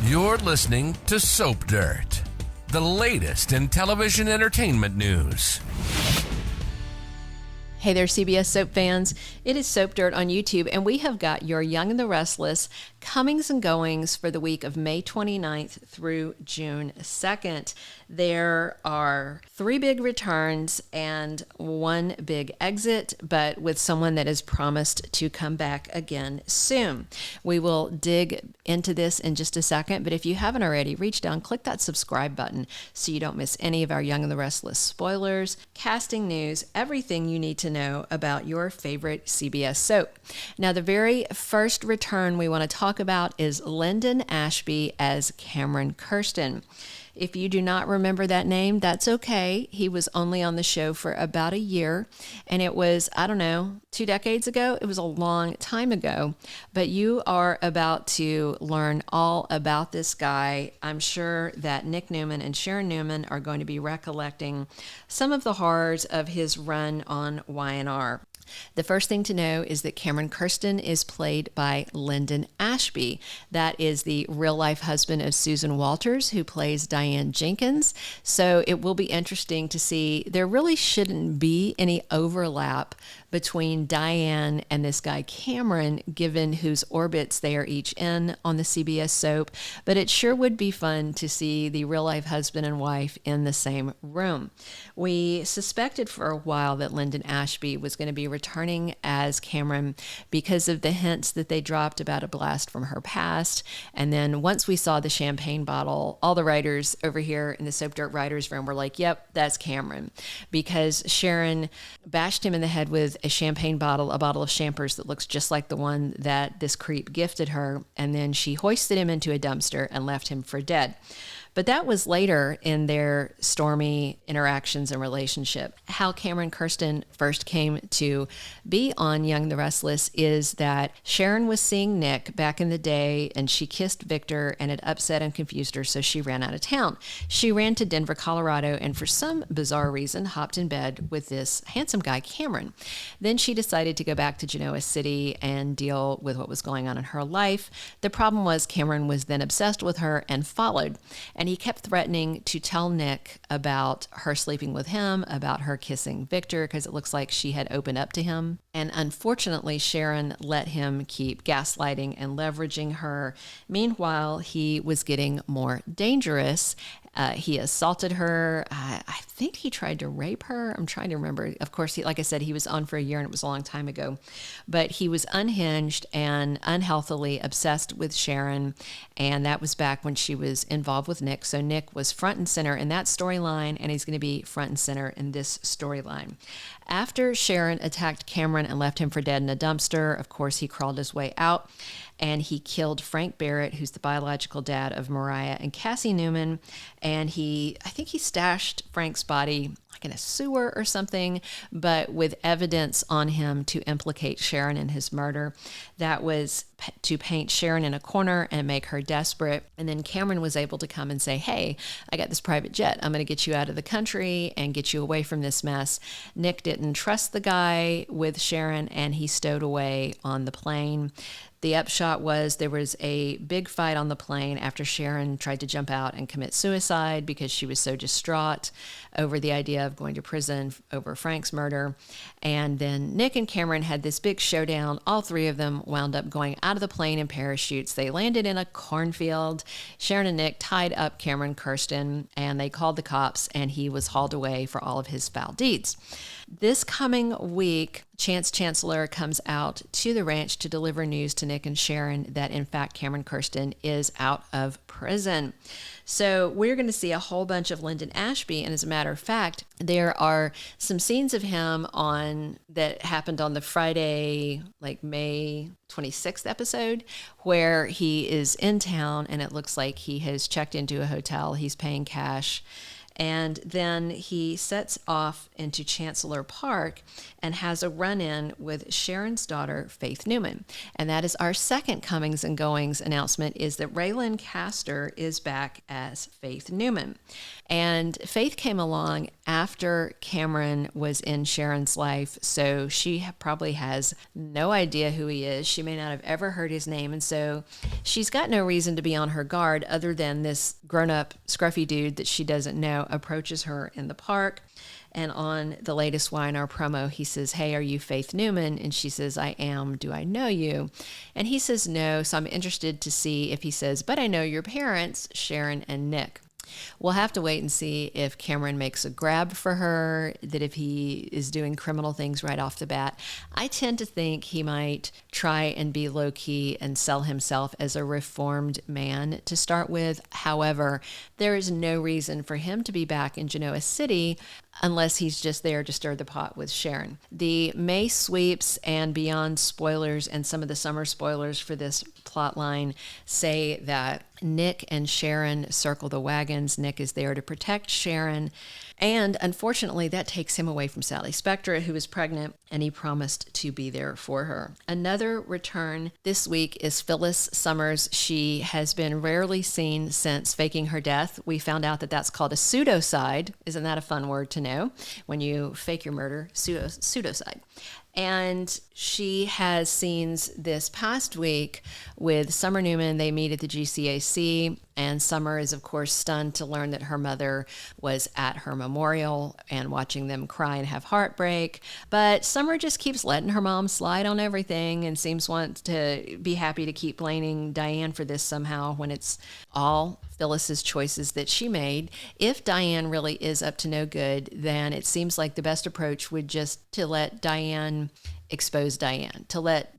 You're listening to Soap Dirt, the latest in television entertainment news. Hey there, CBS Soap fans. It is Soap Dirt on YouTube, and we have got your Young and the Restless comings and goings for the week of May 29th through June 2nd. There are 3 big returns and 1 big exit, but with someone that is promised to come back again soon. We will dig into this in just a second, but if you haven't already, reach down, click that subscribe button so you don't miss any of our Young and the Restless spoilers, casting news, everything you need to know about your favorite CBS soap. Now, the very first return we want to talk about is Linden Ashby as Cameron Kirsten. If you do not remember that name, that's okay. He was only on the show for about a year, and it was, 2 decades ago. It was a long time ago, but you are about to learn all about this guy. I'm sure that Nick Newman and Sharon Newman are going to be recollecting some of the horrors of his run on YNR. The first thing to know is that Cameron Kirsten is played by Linden Ashby. That is the real-life husband of Susan Walters, who plays Diane Jenkins. So it will be interesting to see. There really shouldn't be any overlap between Diane and this guy Cameron, given whose orbits they are each in on the CBS soap. But it sure would be fun to see the real-life husband and wife in the same room. We suspected for a while that Linden Ashby was going to be returning as Cameron because of the hints that they dropped about a blast from her past. And then once we saw the champagne bottle, all the writers over here in the Soap Dirt writers room were like, yep, that's Cameron. Because Sharon bashed him in the head with a champagne bottle, a bottle of Champers that looks just like the one that this creep gifted her. And then she hoisted him into a dumpster and left him for dead. But that was later in their stormy interactions and relationship. How Cameron Kirsten first came to be on Young and the Restless is that Sharon was seeing Nick back in the day, and she kissed Victor, and it upset and confused her, so she ran out of town. She ran to Denver, Colorado, and for some bizarre reason hopped in bed with this handsome guy, Cameron. Then she decided to go back to Genoa City and deal with what was going on in her life. The problem was Cameron was then obsessed with her and followed. And he kept threatening to tell Nick about her sleeping with him, about her kissing Victor, because it looks like she had opened up to him. And unfortunately, Sharon let him keep gaslighting and leveraging her. Meanwhile, he was getting more dangerous. He assaulted her. I think he tried to rape her. I'm trying to remember. Of course, like I said, he was on for a year, and it was a long time ago. But he was unhinged and unhealthily obsessed with Sharon, and that was back when she was involved with Nick. So Nick was front and center in that storyline, and he's going to be front and center in this storyline. After Sharon attacked Cameron and left him for dead in a dumpster, of course, he crawled his way out, and he killed Frank Barrett, who's the biological dad of Mariah and Cassie Newman. And I think he stashed Frank's body like in a sewer or something, but with evidence on him to implicate Sharon in his murder. That was to paint Sharon in a corner and make her desperate. And then Cameron was able to come and say, hey, I got this private jet. I'm going to get you out of the country and get you away from this mess. Nick didn't trust the guy with Sharon, and he stowed away on the plane. The upshot was there was a big fight on the plane after Sharon tried to jump out and commit suicide because she was so distraught over the idea of going to prison over Frank's murder. And then Nick and Cameron had this big showdown. All 3 of them wound up going out of the plane in parachutes. They landed in a cornfield. Sharon and Nick tied up Cameron Kirsten, and they called the cops, and he was hauled away for all of his foul deeds. This coming week, Chance Chancellor comes out to the ranch to deliver news to Nick and Sharon that, in fact, Cameron Kirsten is out of prison. So we're going to see a whole bunch of Linden Ashby, and as a matter of fact, there are some scenes of him that happened on the Friday, like May 26th episode, where he is in town, and it looks like he has checked into a hotel. He's paying cash. And then he sets off into Chancellor Park and has a run-in with Sharon's daughter, Faith Newman. And that is our second comings and goings announcement, is that Reylynn Caster is back as Faith Newman. And Faith came along after Cameron was in Sharon's life, so she probably has no idea who he is. She may not have ever heard his name, and so she's got no reason to be on her guard other than this grown-up scruffy dude that she doesn't know approaches her in the park. And on the latest Y&R promo, he says, "Hey, are you Faith Newman?" And she says, "I am. Do I know you?" And he says, "No." So I'm interested to see if he says, "But I know your parents, Sharon and Nick." We'll have to wait and see if Cameron makes a grab for her, that if he is doing criminal things right off the bat. I tend to think he might try and be low-key and sell himself as a reformed man to start with. However, there is no reason for him to be back in Genoa City unless he's just there to stir the pot with Sharon. The May sweeps and beyond spoilers and some of the summer spoilers for this plot line say that Nick and Sharon circle the wagons. Nick is there to protect Sharon. And unfortunately, that takes him away from Sally Spectra, who is pregnant, and he promised to be there for her. Another return this week is Phyllis Summers. She has been rarely seen since faking her death. We found out that that's called a pseudocide. Isn't that a fun word to know? When you fake your murder, pseudocide. And she has scenes this past week with Summer Newman. They meet at the GCAC, and Summer is, of course, stunned to learn that her mother was at her memorial and watching them cry and have heartbreak. But Summer just keeps letting her mom slide on everything and seems want to be happy to keep blaming Diane for this somehow when it's all Phyllis's choices that she made. If Diane really is up to no good, then it seems like the best approach would just to let Diane expose Diane, to let,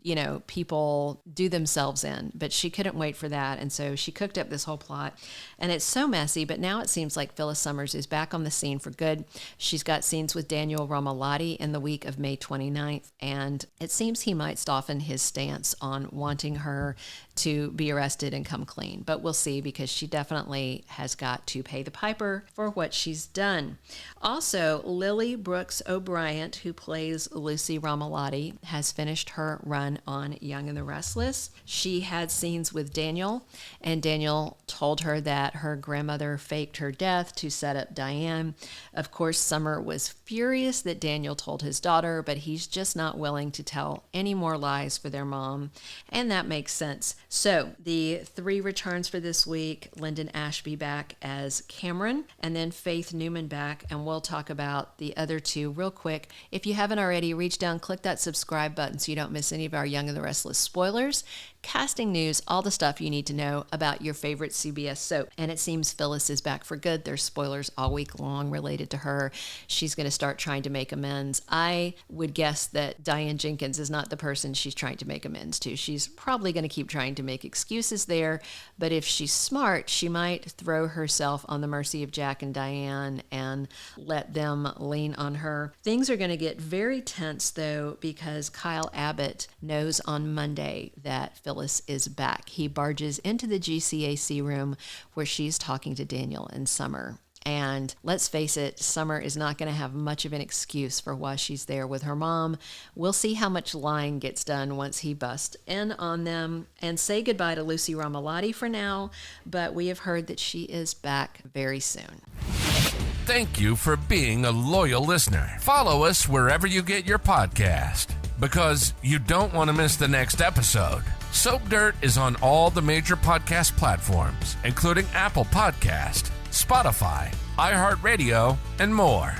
people do themselves in. But she couldn't wait for that. And so she cooked up this whole plot. And it's so messy. But now it seems like Phyllis Summers is back on the scene for good. She's got scenes with Daniel Romalotti in the week of May 29th. And it seems he might soften his stance on wanting her to be arrested and come clean. But we'll see, because she definitely has got to pay the piper for what she's done. Also, Lily Brooks O'Brien, who plays Lucy Romalotti, has finished her run on Young and the Restless. She had scenes with Daniel, and Daniel told her that her grandmother faked her death to set up Diane. Of course, Summer was furious that Daniel told his daughter, but he's just not willing to tell any more lies for their mom, and that makes sense. So the 3 returns for this week: Linden Ashby back as Cameron, and then Faith Newman back, and we'll talk about the other 2 real quick. If you haven't already, reach down, click that subscribe button so you don't miss any of our Young and the Restless spoilers, casting news, all the stuff you need to know about your favorite CBS soap. And it seems Phyllis is back for good. There's spoilers all week long related to her. She's going to start trying to make amends. I would guess that Diane Jenkins is not the person she's trying to make amends to. She's probably going to keep trying to make excuses there, but if she's smart, she might throw herself on the mercy of Jack and Diane and let them lean on her. Things are going to get very tense, though, because Kyle Abbott knows on Monday that Phyllis is back. He barges into the GCAC room where she's talking to Daniel and Summer. And let's face it, Summer is not going to have much of an excuse for why she's there with her mom. We'll see how much lying gets done once he busts in on them. And say goodbye to Lucy Romalotti for now, but we have heard that she is back very soon. Thank you for being a loyal listener. Follow us wherever you get your podcast, because you don't want to miss the next episode. Soap Dirt is on all the major podcast platforms, including Apple Podcast, Spotify, iHeartRadio, and more.